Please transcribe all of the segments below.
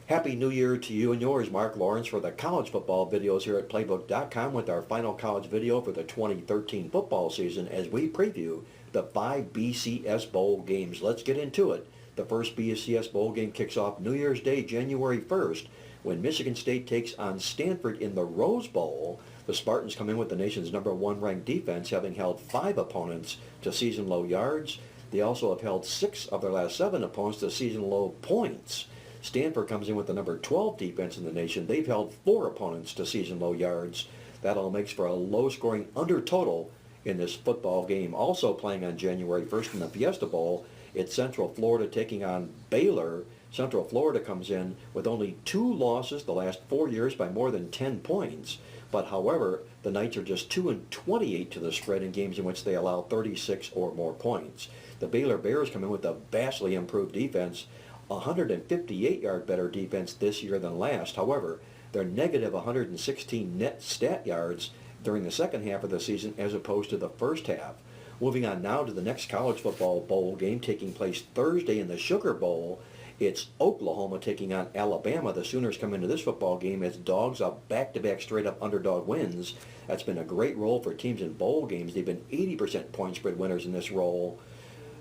Happy New Year to you and yours. Mark Lawrence for the college football videos here at Playbook.com with our final college video for the 2013 football season as we preview the 5 BCS Bowl games. Let's get into it. The first BCS Bowl game kicks off New Year's Day, January 1st, when Michigan State takes on Stanford in the Rose Bowl. The Spartans come in with the nation's #1 ranked defense, having held 5 opponents to season-low yards. They also have held 6 of their last 7 opponents to season-low points. Stanford comes in with the #12 defense in the nation. They've held 4 opponents to season-low yards. That all makes for a low-scoring under total in this football game. Also playing on January 1st in the Fiesta Bowl, it's Central Florida taking on Baylor. Central Florida comes in with only 2 losses the last 4 years by more than 10 points. But however, the Knights are just 2-28 to the spread in games in which they allow 36 or more points. The Baylor Bears come in with a vastly improved defense, 158-yard better defense this year than last. However, they're negative 116 net stat yards during the second half of the season as opposed to the first half. Moving on now to the next college football bowl game taking place Thursday in the Sugar Bowl. It's Oklahoma taking on Alabama. The Sooners come into this football game as dogs of back-to-back straight-up underdog wins. That's been a great role for teams in bowl games. They've been 80% point spread winners in this role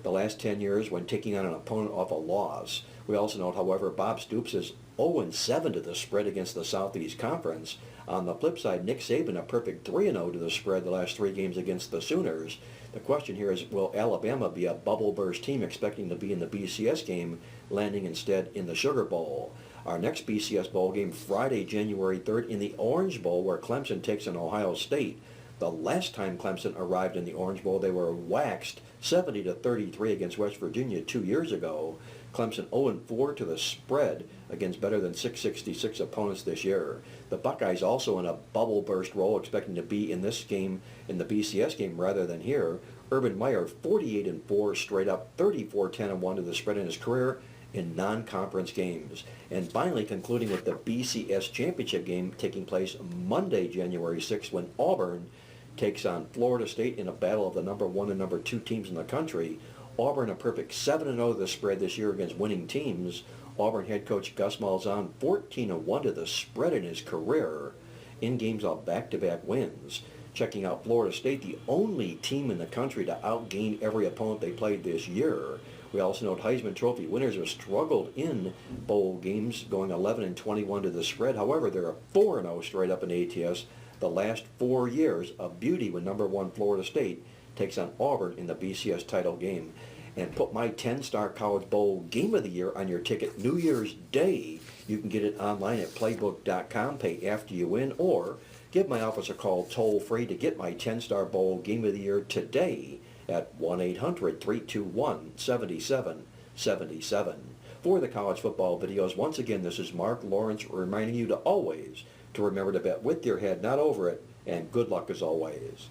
the last 10 years when taking on an opponent off a loss. We also note, however, Bob Stoops is 0-7 to the spread against the Southeast Conference. On the flip side, Nick Saban a perfect 3-0 to the spread the last 3 games against the Sooners. The question here is, will Alabama be a bubble burst team expecting to be in the BCS game, landing instead in the Sugar Bowl? Our next BCS Bowl game Friday, January 3rd in the Orange Bowl, where Clemson takes on Ohio State. The last time Clemson arrived in the Orange Bowl, they were waxed 70-33 against West Virginia 2 years ago. Clemson 0-4 to the spread against better than 666 opponents this year. The Buckeyes also in a bubble burst role, expecting to be in this game, in the BCS game rather than here. Urban Meyer 48-4 straight up, 34-10-1 to the spread in his career in non-conference games. And finally concluding with the BCS championship game taking place Monday, January 6th, when Auburn takes on Florida State in a battle of the #1 and #2 teams in the country. Auburn a perfect 7-0 to the spread this year against winning teams. Auburn head coach Gus Malzahn 14-1 to the spread in his career in games of back-to-back wins. Checking out Florida State, the only team in the country to outgain every opponent they played this year. We also note Heisman Trophy winners have struggled in bowl games, going 11-21 to the spread. However, they're 4-0 straight up in ATS the last 4 years. A beauty when #1 Florida State takes on Auburn in the BCS title game. And put my 10-star college bowl game of the year on your ticket New Year's Day. You can get it online at Playbook.com, pay after you win, or give my office a call toll-free to get my 10-star bowl game of the year today at 1-800-321-7777. For the college football videos, once again, this is Mark Lawrence reminding you to always to remember to bet with your head, not over it, and good luck as always.